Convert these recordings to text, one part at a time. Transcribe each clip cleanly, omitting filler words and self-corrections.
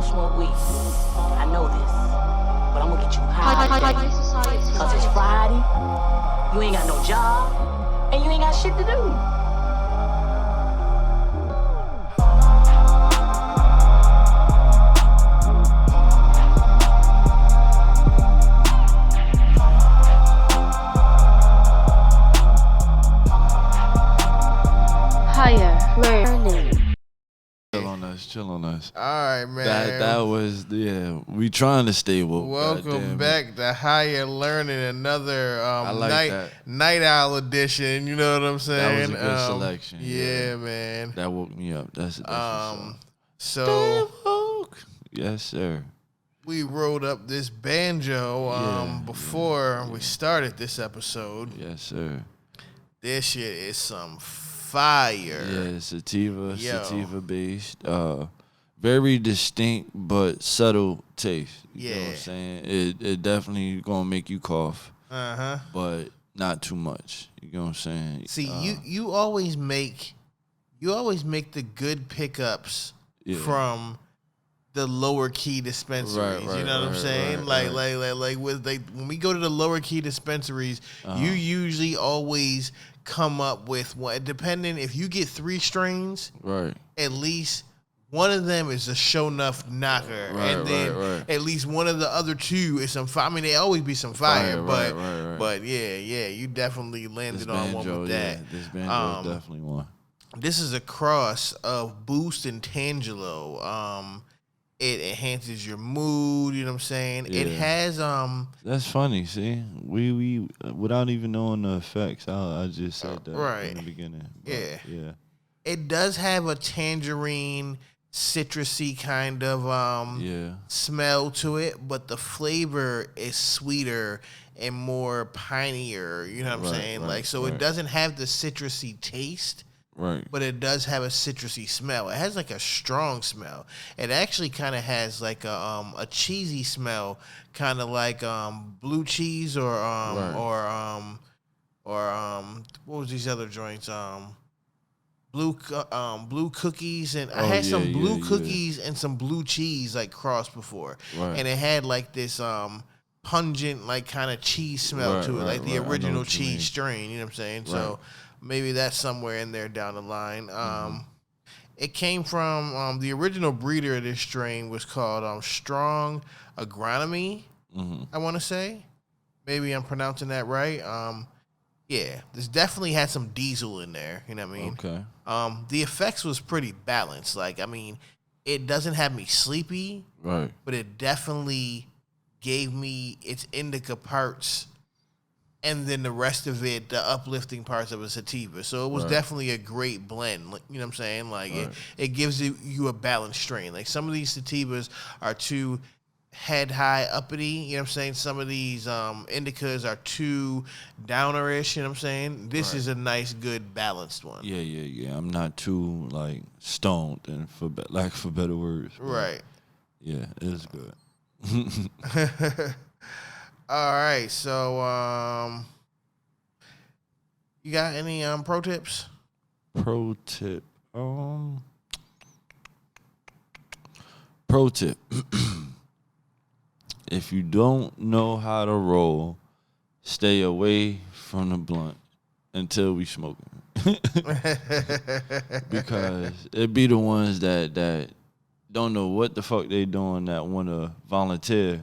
smoke weed. I know this. But I'm gonna get you high today. Cause it's Friday, you ain't got no job, and you ain't got shit to do. Higher learning. Chill on us. All right, man. That was we trying to stay woke. Welcome back to Higher Learning, another night owl edition. You know what I'm saying? That was a good selection. Yeah, man. That woke me up. That's so woke. Yes, sir. We rolled up this banjo before we started this episode. Yes, sir. This shit is some fire. Yeah, sativa based. Very distinct but subtle taste. You know what I'm saying? It definitely gonna make you cough. But not too much. You know what I'm saying? See, you always make the good pickups from the lower key dispensaries. Right, you know what I'm saying? Like when we go to the lower key dispensaries, you usually always come up with one. Depending if you get 3 strains, right, at least one of them is a show enough knocker, and then at least one of the other 2 is some fire. I mean, they always be some fire, but yeah, you definitely landed on one with that. Yeah, this banjo is definitely one. This is a cross of Boost and Tangelo. It enhances your mood, you know what I'm saying? Yeah. It has That's funny, see? We without even knowing the effects, I just said that in the beginning. But, yeah. It does have a tangerine, citrusy kind of smell to it, but the flavor is sweeter and more pinier, you know what I'm saying? It doesn't have the citrusy taste. Right. But it does have a citrusy smell. It has like a strong smell. It actually kind of has like a cheesy smell, kind of like blue cheese or what was these other joints? Blue cookies, and I had some blue cookies and some blue cheese like crossed before, and it had like this pungent like kind of cheese smell to it, like the original cheese strain. You know what I'm saying? So. Maybe that's somewhere in there down the line. It came from the original breeder of this strain was called Strong Agronomy, I want to say. Maybe I'm pronouncing that right. This definitely had some diesel in there. You know what I mean? Okay. The effects was pretty balanced. Like, I mean, it doesn't have me sleepy, right? But it definitely gave me its indica parts. And then the rest of it, the uplifting parts of a sativa. So it was definitely a great blend. You know what I'm saying? Like it gives you a balanced strain. Like some of these sativas are too head high uppity. You know what I'm saying? Some of these indicas are too downerish. You know what I'm saying? This is a nice, good, balanced one. Yeah. I'm not too like stoned and for better words. Right. Yeah, it is good. All right, so you got any pro tips? Pro tip. Pro tip. If you don't know how to roll, stay away from the blunt until we smoking. Because it be the ones that don't know what the fuck they doing that want to volunteer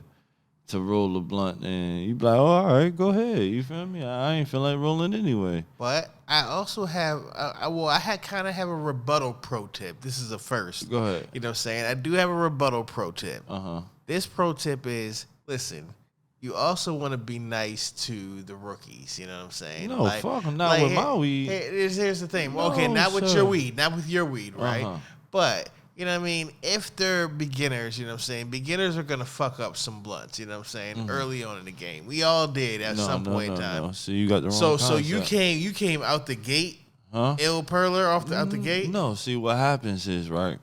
to roll a blunt, and you be like, oh, all right, go ahead. You feel me? I ain't feel like rolling anyway. But I also have, I kind of have a rebuttal pro tip. This is a first. Go ahead. You know what I'm saying? I do have a rebuttal pro tip. Uh-huh. This pro tip is, listen, you also want to be nice to the rookies. You know what I'm saying? No, fuck, I'm not with my weed. Here's the thing. No, okay, not with sir. your weed. Not with your weed, right? Uh-huh. But... you know what I mean? If they're beginners, you know what I'm saying? Beginners are going to fuck up some blunts, you know what I'm saying? Early on in the game. We all did at some point in time. No. See, you got the wrong So concept. you came out the gate, ill perler out the gate? No, see, what happens is, right,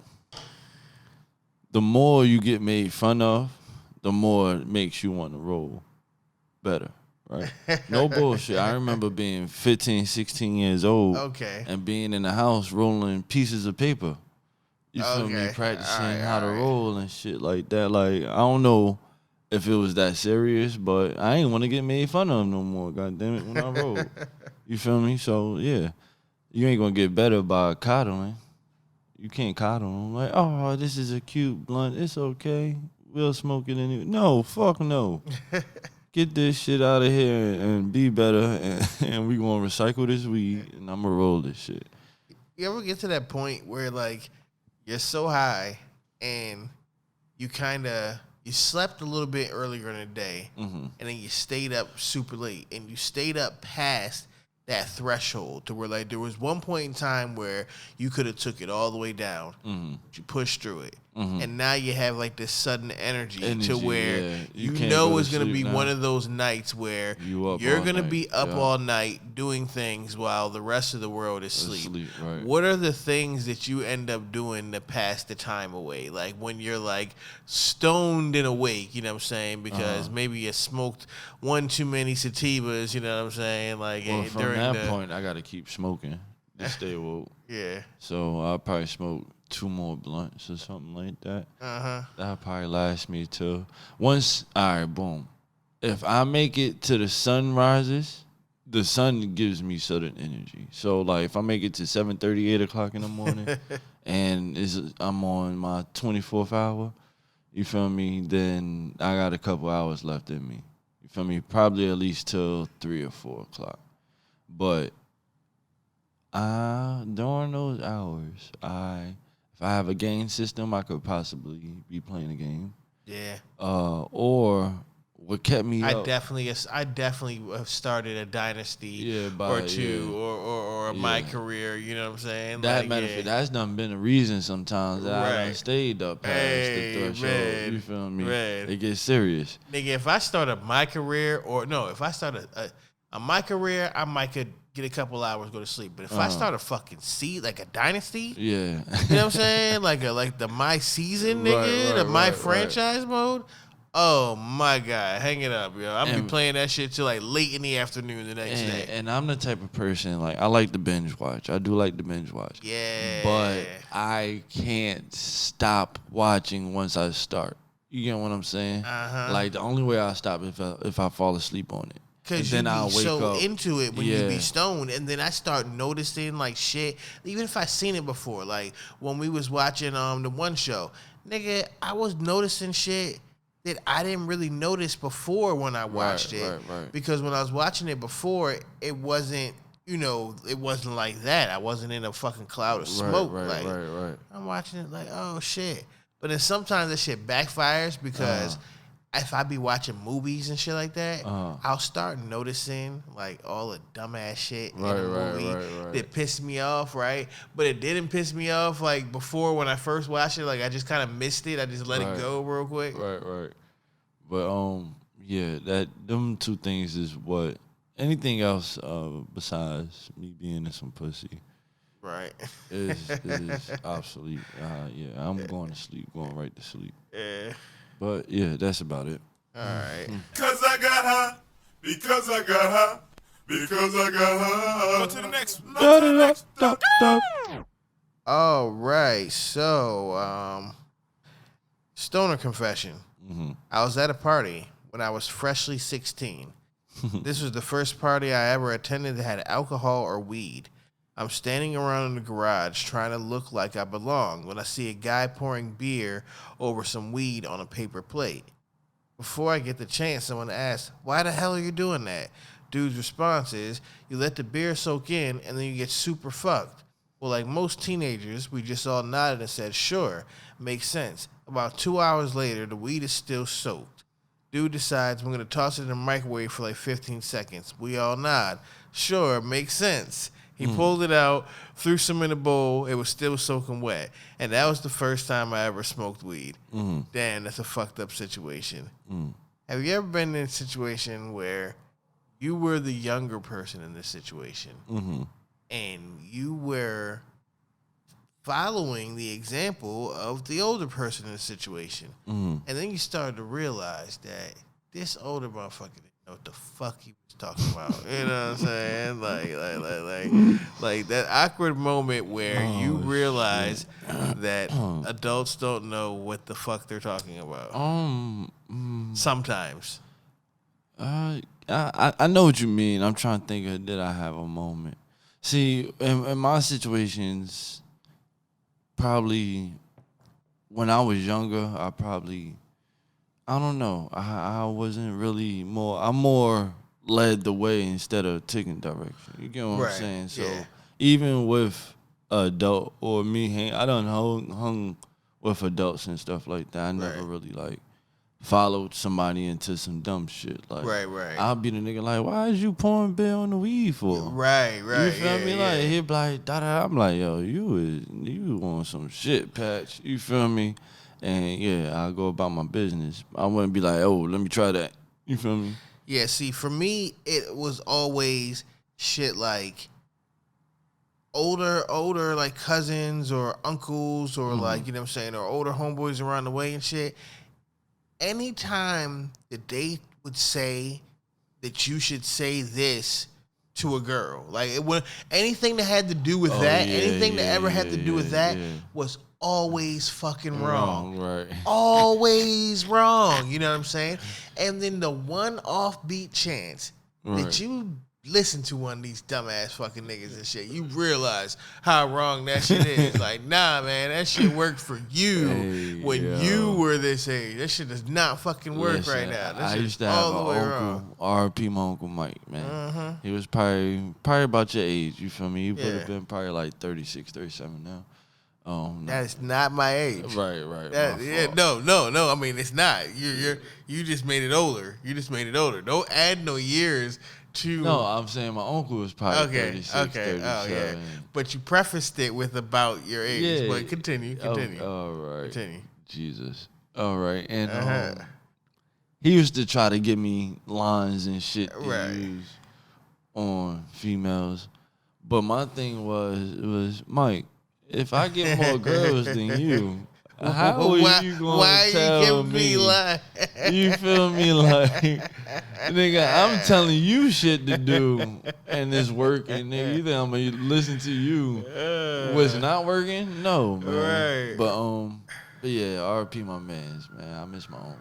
the more you get made fun of, the more it makes you want to roll better, right? No bullshit. I remember being 15, 16 years old Okay. and being in the house rolling pieces of paper. You feel me? Practicing how to roll and shit like that. Like, I don't know if it was that serious, but I ain't want to get made fun of no more. God damn it, when I roll. You feel me? So yeah, you ain't gonna get better by coddling. You can't coddle them. Like, oh, this is a cute blunt. It's okay. We'll smoke it anyway. No, fuck no. Get this shit out of here and be better, and we gonna recycle this weed, and I'm gonna roll this shit. You ever get to that point where like you're so high and you slept a little bit earlier in the day, and then you stayed up super late, and you stayed up past that threshold to where like there was one point in time where you could have took it all the way down, but you pushed through it, and now you have like this sudden energy to where you know it's gonna be one of those nights where you're gonna be up all night doing things while the rest of the world is asleep. Right. What are the things that you end up doing to pass the time away? Like when you're like stoned and awake, you know what I'm saying? Because maybe you smoked one too many sativas, you know what I'm saying? Like from that point, I gotta keep smoking to stay woke. Yeah. So I'll probably smoke 2 more blunts or something like that. That'll probably last me till once. All right, boom. If I make it to the sun rises, the sun gives me sudden energy. So like, if I make it to 7:30, 8 o'clock in the morning, and I'm on my 24th hour, you feel me? Then I got a couple hours left in me. You feel me? Probably at least till 3 or 4 o'clock. But during those hours, if I have a game system, I could possibly be playing a game. Yeah. Or what kept me up. I definitely have started a dynasty or two or my career, you know what I'm saying? That's done been a reason sometimes that I done stayed up past the threshold. Man, you feel me? Man. It gets serious. Nigga, if I start my career my career, I might could get a couple hours, go to sleep. But if I start a fucking like a dynasty, you know what I'm saying? like the my season, nigga, my franchise mode. Oh my God, hang it up, yo! I'll be playing that shit till like late in the afternoon the next day. And I'm the type of person like I like to binge watch. I do like to binge watch. Yeah. But I can't stop watching once I start. You get what I'm saying? Like the only way I stop is if I fall asleep on it. Because you be so into it when you be stoned. And then I start noticing, like, shit. Even if I seen it before. Like, when we was watching the one show. Nigga, I was noticing shit that I didn't really notice before when I watched it. Right. Because when I was watching it before, it wasn't, it wasn't like that. I wasn't in a fucking cloud of smoke. Right. I'm watching it like, oh, shit. But then sometimes that shit backfires because... if I be watching movies and shit like that, I'll start noticing like all the dumbass shit in the movie that pissed me off, right? But it didn't piss me off like before when I first watched it. Like I just kind of missed it. I just let it go real quick. Right. But them 2 things is what. Anything else besides me being in some pussy, right? is obsolete. I'm going to sleep, going right to sleep. Yeah. But yeah, that's about it. All right. Because I got high. Because I got high. Because I got high. Go to the next. All right. So, stoner confession. I was at a party when I was freshly 16. This was the first party I ever attended that had alcohol or weed. I'm standing around in the garage trying to look like I belong when I see a guy pouring beer over some weed on a paper plate. Before I get the chance, someone asks, "Why the hell are you doing that?" Dude's response is, "You let the beer soak in and then you get super fucked." Well, like most teenagers, we just all nodded and said, "Sure, makes sense." About 2 hours later, the weed is still soaked. Dude decides we're going to toss it in the microwave for like 15 seconds. We all nod. "Sure, makes sense." He pulled it out, threw some in a bowl. It was still soaking wet. And that was the first time I ever smoked weed. Damn, that's a fucked up situation. Have you ever been in a situation where you were the younger person in this situation and you were following the example of the older person in the situation? And then you started to realize that this older motherfucker didn't what the fuck he was talking about. You know what I'm saying? Like that awkward moment where you realize that adults don't know what the fuck they're talking about. Sometimes. I know what you mean. I'm trying to think of, did I have a moment? See, in my situations, probably when I was younger, I don't know. I wasn't really I'm more led the way instead of taking direction. You get what I'm saying? So even with adult or me, I done hung with adults and stuff like that. I never really like followed somebody into some dumb shit. Like, I'll be the nigga like, why is you pouring beer on the weed for? Right. You feel me? Like, he'll be like, da-da. I'm like, yo, you on some shit, Patch. You feel me? And I'll go about my business. I wouldn't be like, oh, let me try that. You feel me? Yeah, see, for me, it was always shit like older like cousins or uncles or like, you know what I'm saying, or older homeboys around the way and shit. Anytime that they would say that you should say this to a girl, like anything that had to do with anything that ever had to do with that was always fucking wrong. Right. Always wrong. You know what I'm saying? And then the one offbeat chance that you listen to one of these dumbass fucking niggas and shit, you realize how wrong that shit is. Like, nah, man, that shit worked for you when you were this age. That shit does not fucking work right now. That I shit used to is have all the way an wrong. uncle, R.P. my Uncle Mike, man. He was probably about your age, you feel me? He would have been probably like 36, 37 now. That's not my age. Right. No. I mean, it's not. You just made it older. Don't add no years to. No, I'm saying my uncle was probably 36, 37. Oh, yeah. But you prefaced it with about your age. Yeah. But continue. All right. Continue. Jesus. All right. And he used to try to give me lines and shit to use on females. But my thing was Mike, if I get more girls than you, how are you going to tell me? You feel me? Like, nigga, I'm telling you shit to do, and it's working. Nigga, you think I'm going to listen to you? Was not working? No, man. Right. But yeah, RP my mans, man. I miss my own.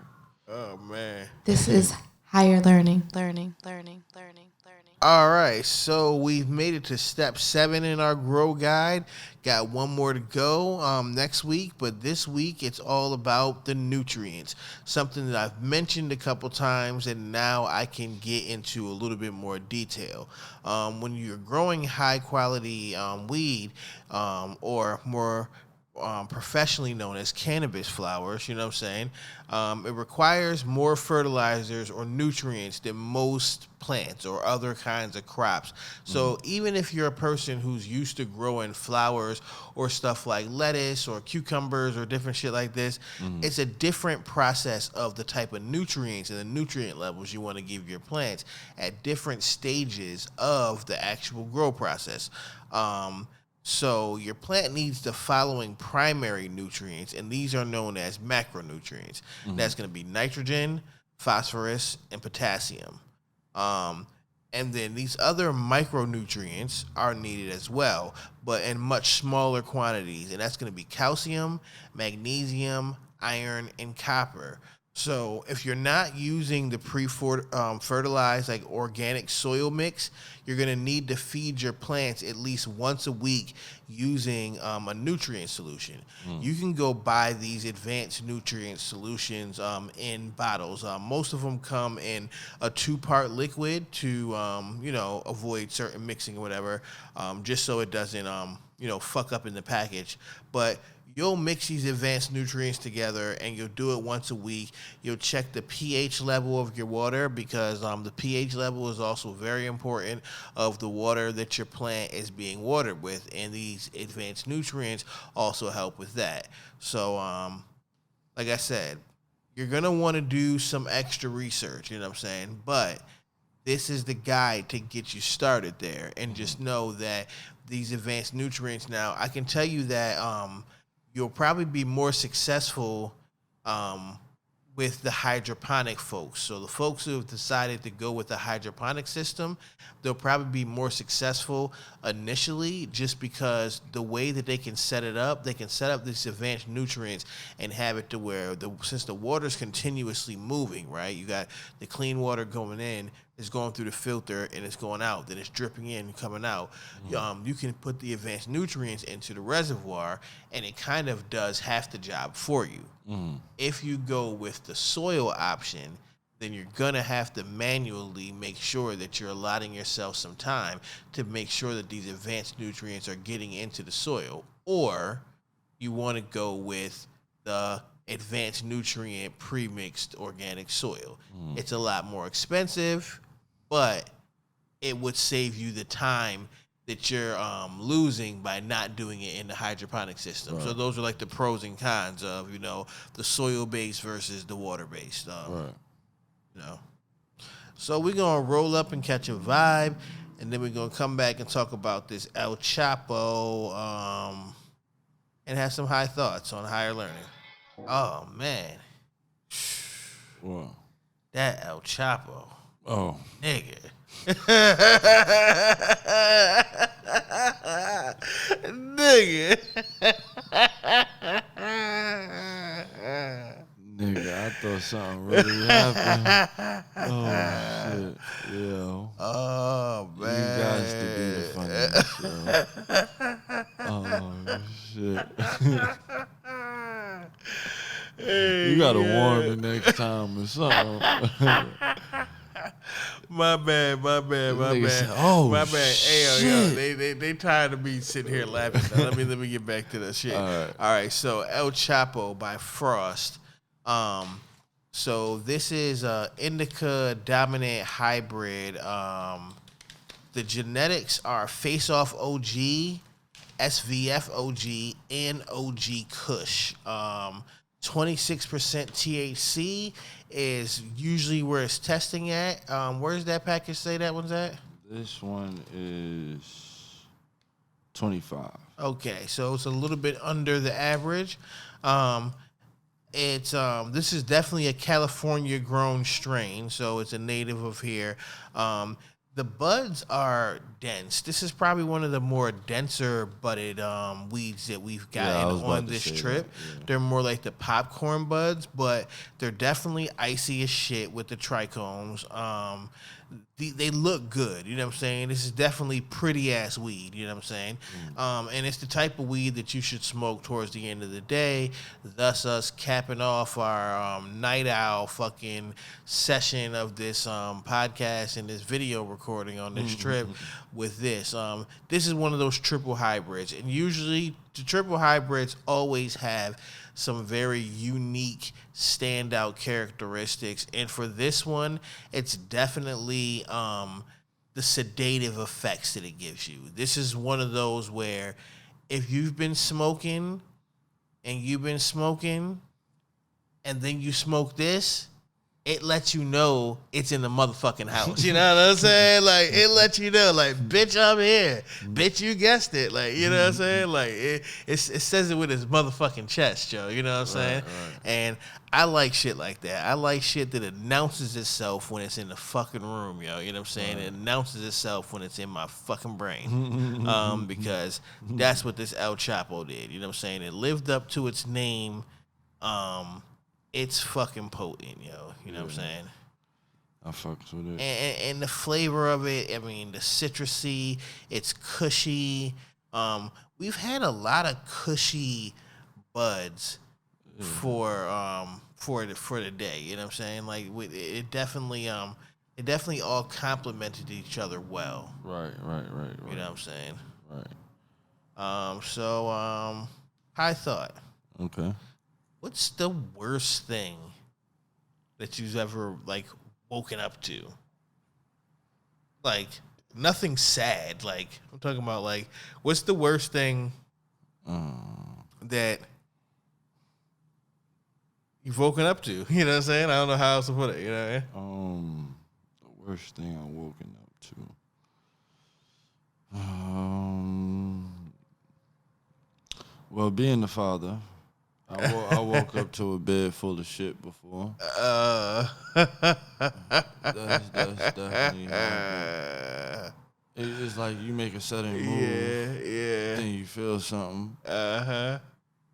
Oh, man. This is higher learning. All right, so we've made it to step 7 in our grow guide. Got one more to go next week, but this week it's all about the nutrients. Something that I've mentioned a couple times, and now I can get into a little bit more detail. When you're growing high quality weed, or more professionally known as cannabis flowers, you know what I'm saying? It requires more fertilizers or nutrients than most plants or other kinds of crops. So even if you're a person who's used to growing flowers or stuff like lettuce or cucumbers or different shit like this, it's a different process of the type of nutrients and the nutrient levels you want to give your plants at different stages of the actual grow process. So your plant needs the following primary nutrients, and these are known as macronutrients. That's going to be nitrogen, phosphorus, and potassium. And then these other micronutrients are needed as well, but in much smaller quantities, and that's going to be calcium, magnesium, iron, and copper. So if you're not using the fertilized like organic soil mix, you're going to need to feed your plants at least once a week using a nutrient solution. You can go buy these advanced nutrient solutions in bottles. Most of them come in a 2-part liquid to avoid certain mixing or whatever, just so it doesn't fuck up in the package. But you'll mix these advanced nutrients together, and you'll do it once a week. You'll check the pH level of your water, because the pH level is also very important of the water that your plant is being watered with, and these advanced nutrients also help with that. So, like I said, you're going to want to do some extra research, you know what I'm saying? But this is the guide to get you started there, and just know that these advanced nutrients, now, I can tell you that you'll probably be more successful with the hydroponic folks. So the folks who have decided to go with the hydroponic system, they'll probably be more successful initially just because the way that they can set it up, they can set up these advanced nutrients and have it to where since the water's continuously moving, right? You got the clean water going in, it's going through the filter and it's going out, then it's dripping in and coming out. You can put the advanced nutrients into the reservoir and it kind of does half the job for you. If you go with the soil option, then you're going to have to manually make sure that you're allotting yourself some time to make sure that these advanced nutrients are getting into the soil. Or you want to go with the advanced nutrient pre-mixed organic soil. It's a lot more expensive, but it would save you the time that you're losing by not doing it in the hydroponic system. Right. So those are like the pros and cons of, the soil-based versus the water-based. Right. So we're going to roll up and catch a vibe, and then we're going to come back and talk about this El Chapo and have some high thoughts on higher learning. Oh, man. Wow. That El Chapo. Oh. Nigga. Nigga, I thought something really happened. Oh, shit. Yo. Oh, man. You guys to be the funniest, yo. Oh, shit. You gotta warn me next time or something. My bad. Said, oh, my bad. Shit. Hey, they tired of me sitting here laughing. Now, let me get back to the shit. All right. So El Chapo by Frost. So this is a indica dominant hybrid. The genetics are Face Off OG, SVF OG, and OG Kush. 26% THC is usually where it's testing at. Where's that package say that one's at? This one is 25. Okay, so it's a little bit under the average. It's this is definitely a California grown strain, so it's a native of here. The buds are dense. This is probably one of the more denser budded weeds that we've gotten on this trip. Yeah. They're more like the popcorn buds, but they're definitely icy as shit with the trichomes. They look good, you know what I'm saying? This is definitely pretty ass weed, you know what I'm saying? And it's the type of weed that you should smoke towards the end of the day, thus us capping off our night owl fucking session of this podcast and this video recording on this trip with this. This is one of those triple hybrids, and usually the triple hybrids always have some very unique standout characteristics, and for this one, it's definitely the sedative effects that it gives you. This is one of those where if you've been smoking and then you smoke this, it lets you know it's in the motherfucking house. You know what I'm saying? Like, it lets you know, like, bitch, I'm here. Bitch, you guessed it. Like, you know what I'm saying? Like, it says it with its motherfucking chest, Joe. You know what I'm saying? Right. And I like shit like that. I like shit that announces itself when it's in the fucking room, yo. You know what I'm saying? Right. It announces itself when it's in my fucking brain. Because that's what this El Chapo did. You know what I'm saying? It lived up to its name. It's fucking potent, yo. You know what I'm saying? I fucks with it. And the flavor of it, I mean, the citrusy, it's cushy. We've had a lot of cushy buds for the day. You know what I'm saying? Like, it definitely all complemented each other well. Right. You know what I'm saying? Right. So high thought. Okay. What's the worst thing that you've ever, like, woken up to? Like, nothing sad. Like, I'm talking about, like, what's the worst thing that you've woken up to? You know what I'm saying? I don't know how else to put it, you know what I mean? The worst thing I've woken up to. Well, being the father, I woke up to a bed full of shit before. That's definitely happened. It's like you make a sudden move. Yeah. Then you feel something. Then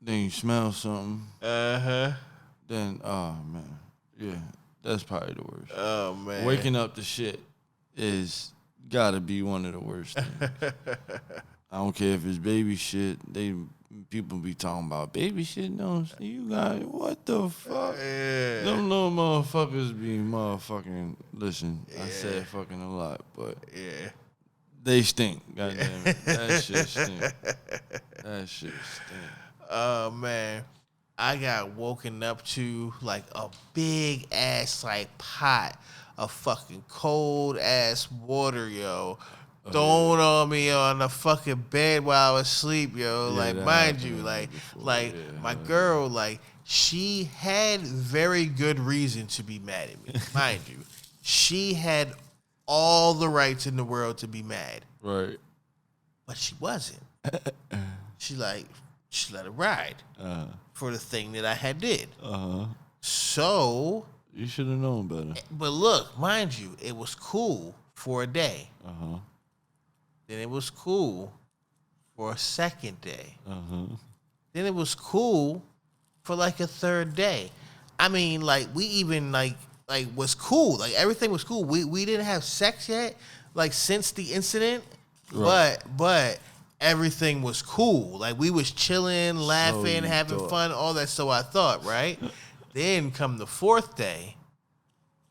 you smell something. Then, oh, man. Yeah, that's probably the worst. Oh, man. Waking up to shit is gotta be one of the worst things. I don't care if it's baby shit. People be talking about baby shit. No, you got what the fuck? Yeah. Them little motherfuckers be motherfucking. Listen, I said fucking a lot, but yeah, they stink. Goddamn it, that shit stink. That shit stink. Oh man, I got woken up to like a big ass like pot of fucking cold ass water, yo. Thrown on me on the fucking bed while I was asleep, yo. Yeah, like, mind you, my girl, like, she had very good reason to be mad at me. Mind you, she had all the rights in the world to be mad. Right. But she wasn't. She let it ride for the thing that I had did. So. You should have known better. But look, mind you, it was cool for a day. Then it was cool for a second day. Then it was cool for like a third day. I mean, like we even like was cool. Like everything was cool. We didn't have sex yet, like since the incident. Right. But everything was cool. Like we was chilling, laughing, having fun, all that. So I thought, right? Then come the fourth day,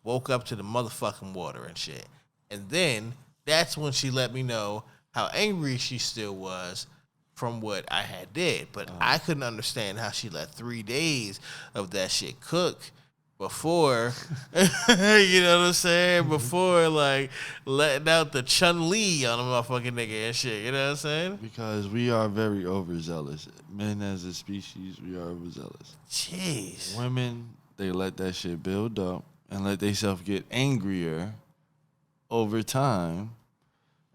woke up to the motherfucking water and shit. And then that's when she let me know how angry she still was from what I had did. But I couldn't understand how she let 3 days of that shit cook before, you know what I'm saying? Before, like, letting out the Chun-Li on a motherfucking nigga and shit, you know what I'm saying? Because we are very overzealous. Men as a species, we are overzealous. Jeez. Women, they let that shit build up and let themselves get angrier over time.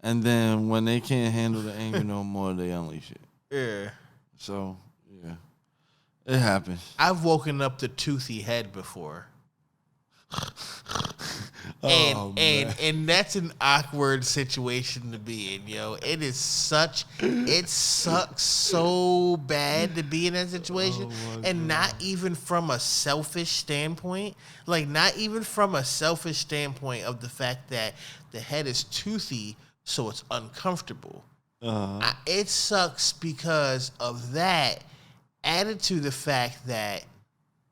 And then when they can't handle the anger no more, they unleash it. Yeah. So, yeah. It happens. I've woken up to toothy head before. And that's an awkward situation to be in, yo. It sucks so bad to be in that situation. And not even from a selfish standpoint. Like, not even from a selfish standpoint of the fact that the head is toothy, so it's uncomfortable. It sucks because of that, added to the fact that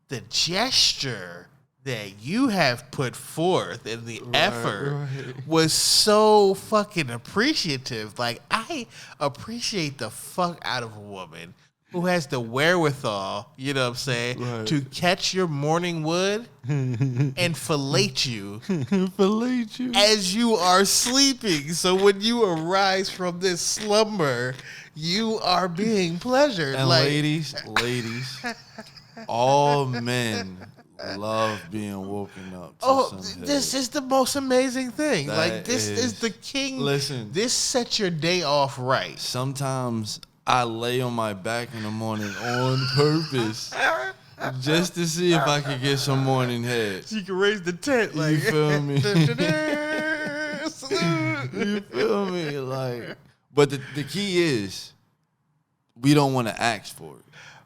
the gesture that you have put forth and the effort was so fucking appreciative. Like, I appreciate the fuck out of a woman who has the wherewithal, you know what I'm saying, to catch your morning wood and fillet you. As you are sleeping. So when you arise from this slumber, you are being pleasured. And like, ladies, all men love being woken up to some this head. is the most amazing thing. That like, this is the king. Listen. This sets your day off right. Sometimes I lay on my back in the morning on purpose just to see if I could get some morning head. So you can raise the tent. Like, you feel me? Salute. You feel me? Like, but the key is we don't want to ask for it.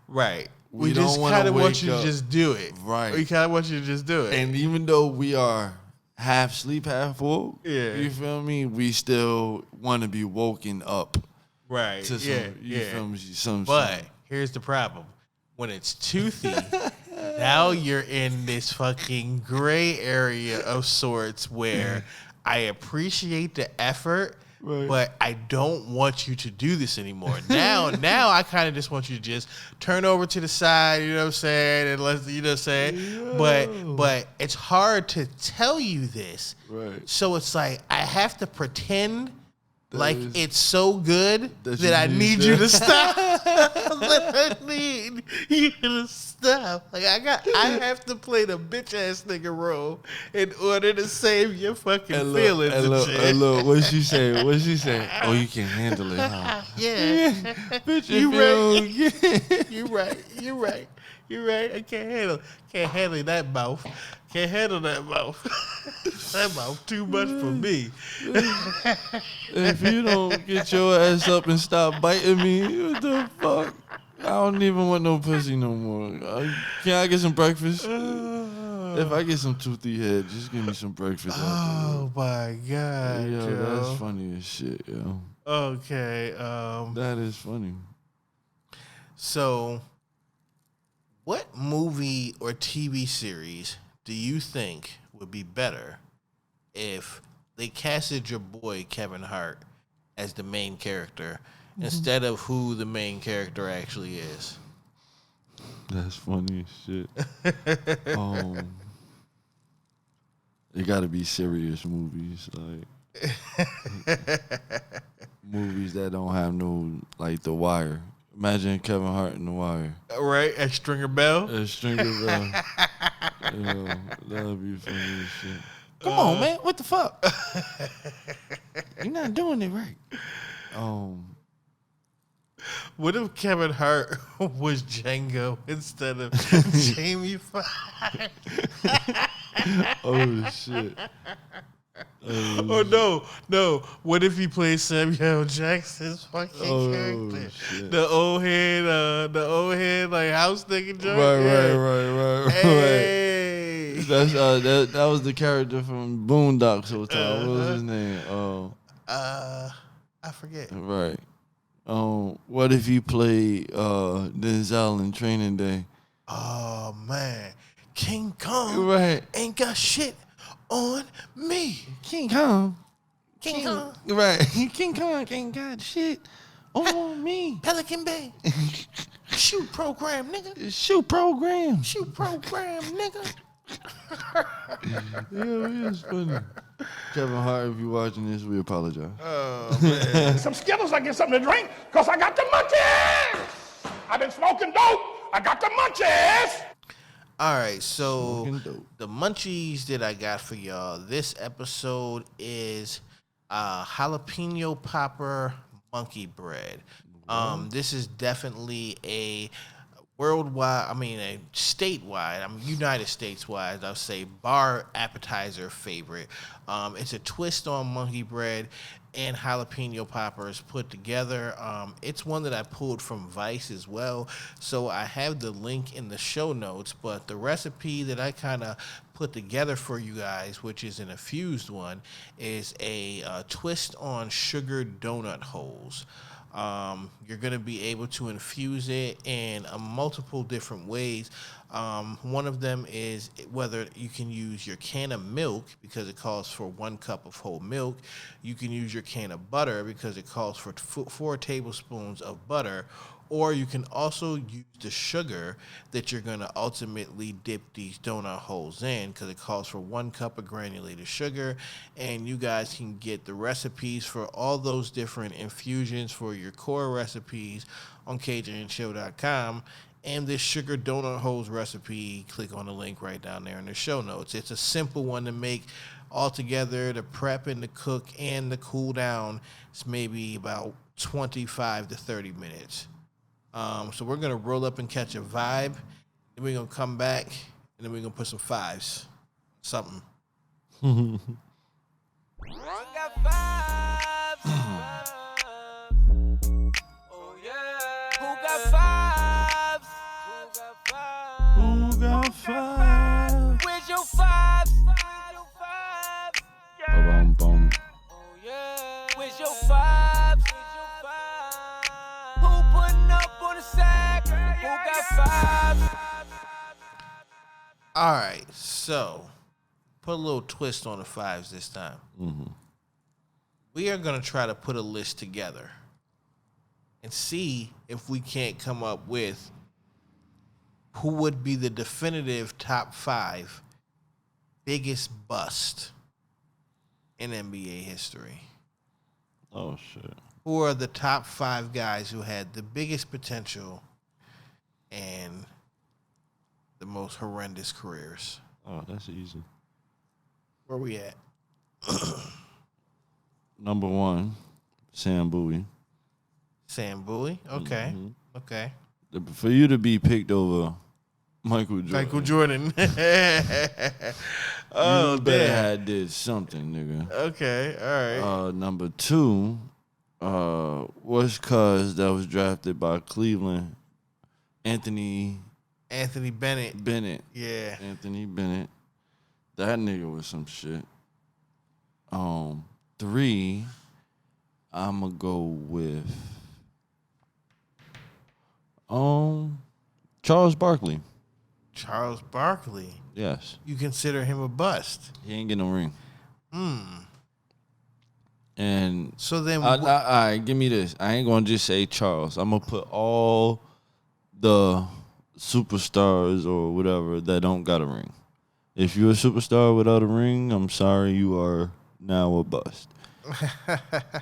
Right. We just don't kind of wake want you up. to just do it. Right. We kind of want you to just do it. And even though we are half sleep, half woke, Yeah. you feel me? We still want to be woken up. Right. To some, you feel me? But here's the problem. When it's toothy, now you're in this fucking gray area of sorts where I appreciate the effort, but I don't want you to do this anymore. Now I kind of just want you to just turn over to the side, you know what I'm saying, and let's, you know what I'm saying. Yeah. But it's hard to tell you this. Right. So it's like I have to pretend like it's so good that I need you to stop. I need you to stop. Like I have to play the bitch ass nigga role in order to save your fucking feelings and shit. And look, what she say? What she say? Oh, you can handle it, huh? Yeah. Bitch, You right. You right. You're right. I can't handle that mouth. Can't handle that mouth. That mouth too much for me. If you don't get your ass up and stop biting me, what the fuck? I don't even want no pussy no more. Can I get some breakfast? If I get some toothy head, just give me some breakfast. Oh my God, yo, Joe. that's funny as shit, yo. Okay. That is funny. So, what movie or TV series do you think would be better if they casted your boy Kevin Hart as the main character instead of who the main character actually is? That's funny as shit. It got to be serious movies, like movies that don't have no, like The Wire. Imagine Kevin Hart in The Wire. Right, at Stringer Bell. At Stringer Bell. Yo, that'd be funny as shit. Come on, man. What the fuck? You're not doing it right. What if Kevin Hart was Django instead of Jamie Foxx? Oh shit. Oh no! What if he plays Samuel Jackson's fucking character? Shit. The old head like house nigga joke. Right. Hey. That's that was the character from Boondocks Hotel. What was his name? I forget. Right. What if you played Denzel in Training Day? Oh man, King Kong Right. ain't got shit on me. King Kong. Right. King Kong ain't got shit on me. Pelican Bay. Shoot program, nigga. Shoot program, nigga. Yeah, it is funny. Kevin Hart, if you're watching this, we apologize. Oh, man. Some Skittles, I get something to drink, because I got the munchies. I've been smoking dope. I got the munchies. All right, so the munchies that I got for y'all this episode is jalapeno popper monkey bread. This is definitely a statewide, United States wide, I'll say bar appetizer favorite. It's a twist on monkey bread and jalapeno poppers put together. It's one that I pulled from Vice as well, so I have the link in the show notes, but the recipe that I kind of put together for you guys, which is an infused one, is a twist on sugar donut holes. You're going to be able to infuse it in multiple different ways. One of them is whether you can use your can of milk because it calls for 1 cup of whole milk. You can use your can of butter because it calls for 4 tablespoons of butter. Or you can also use the sugar that you're going to ultimately dip these donut holes in because it calls for 1 cup of granulated sugar. And you guys can get the recipes for all those different infusions for your core recipes on CajunChill.com. And this sugar donut holes recipe, click on the link right down there in the show notes. It's a simple one to make altogether. The prep and the cook and the cool down is maybe about 25 to 30 minutes. So we're going to roll up and catch a vibe. Then we're going to come back, and then we're going to put some fives. Something. Who got fives? Oh, yeah. Who got fives? Who got five? Where's your fives? Ba-bum-bum. Oh, yeah. Where's your fives? Who putting up on the sack? Who got fives? All right, so put a little twist on the fives this time. Mm-hmm. We are going to try to put a list together and see if we can't come up with who would be the definitive top 5 biggest bust in NBA history. Oh, shit. Who are the top 5 guys who had the biggest potential and the most horrendous careers? Oh, that's easy. Where we at? Number 1, Sam Bowie. Sam Bowie? Okay. Mm-hmm. Okay. For you to be picked over Michael Jordan. Michael Jordan. Oh, you better had did something, nigga. Okay, all right. Number 2, was cuz that was drafted by Cleveland, Anthony Bennett. Yeah. Anthony Bennett. That nigga was some shit. 3, I'ma go with Charles Barkley. Charles Barkley. Yes. You consider him a bust? He ain't getting no ring. And so then, all right, give me this. I ain't gonna just say Charles. I'm gonna put all the superstars or whatever that don't got a ring. If you're a superstar without a ring, I'm sorry, you are now a bust.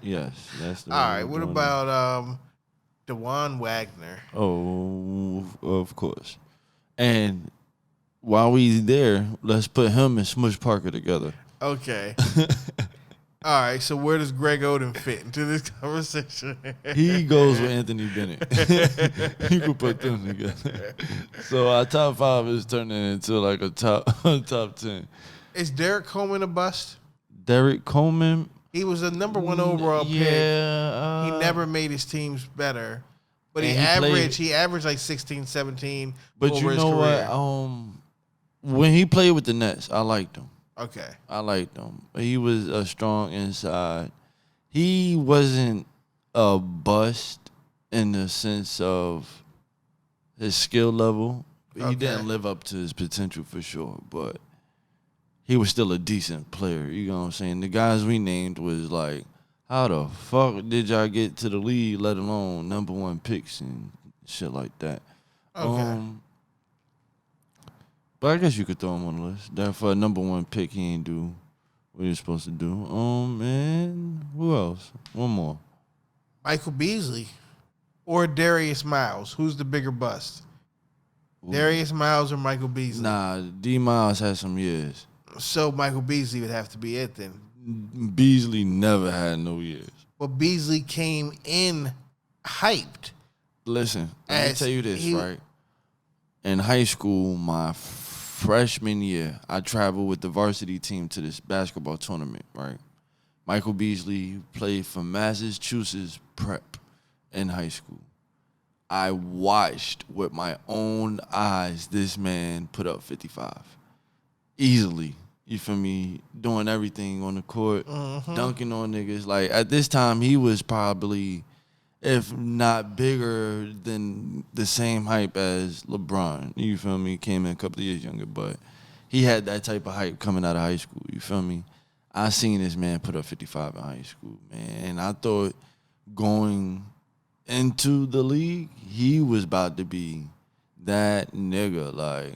Yes, that's the. All right. What about DeJuan Wagner? Oh, of course. And while we there, let's put him and Smush Parker together. Okay. All right. So where does Greg Oden fit into this conversation? He goes with Anthony Bennett. You can put them together. So our top 5 is turning into like a top 10. Is Derek Coleman a bust? Derek Coleman. He was a number 1 overall pick. He never made his teams better. But he averaged like 16, 17 but over you his know career. What? When he played with the Nets, I liked him. Okay. I liked him. He was a strong inside. He wasn't a bust in the sense of his skill level. He didn't live up to his potential for sure, but he was still a decent player. You know what I'm saying? The guys we named was like, how the fuck did y'all get to the league, let alone number 1 picks and shit like that? Okay. But I guess you could throw him on the list. That for a number 1 pick, he ain't do what he was supposed to do. And who else? One more. Michael Beasley or Darius Miles. Who's the bigger bust? Ooh. Darius Miles or Michael Beasley? Nah, D. Miles had some years. So Michael Beasley would have to be it then. Beasley never had no years. But Beasley came in hyped. Listen, let me tell you this, right? In high school, my freshman year, I traveled with the varsity team to this basketball tournament, right? Michael Beasley played for Massachusetts Prep in high school. I watched with my own eyes this man put up 55. Easily. You feel me? Doing everything on the court, dunking on niggas. Like, at this time, he was probably, if not bigger than the same hype as LeBron. You feel me? Came in a couple of years younger, but he had that type of hype coming out of high school. You feel me? I seen this man put up 55 in high school, man. And I thought going into the league, he was about to be that nigga. Like,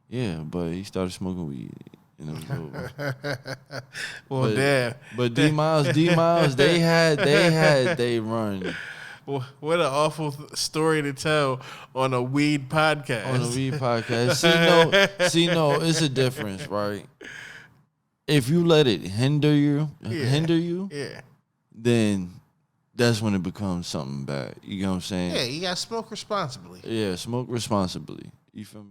yeah, but he started smoking weed. And it was over. Well, damn. But D Miles, they run. Well, what an awful story to tell on a weed podcast. On a weed podcast. See, no, it's a difference, right? If you let it hinder you, then that's when it becomes something bad. You know what I'm saying? Yeah, you got to smoke responsibly. Yeah, smoke responsibly. You feel me?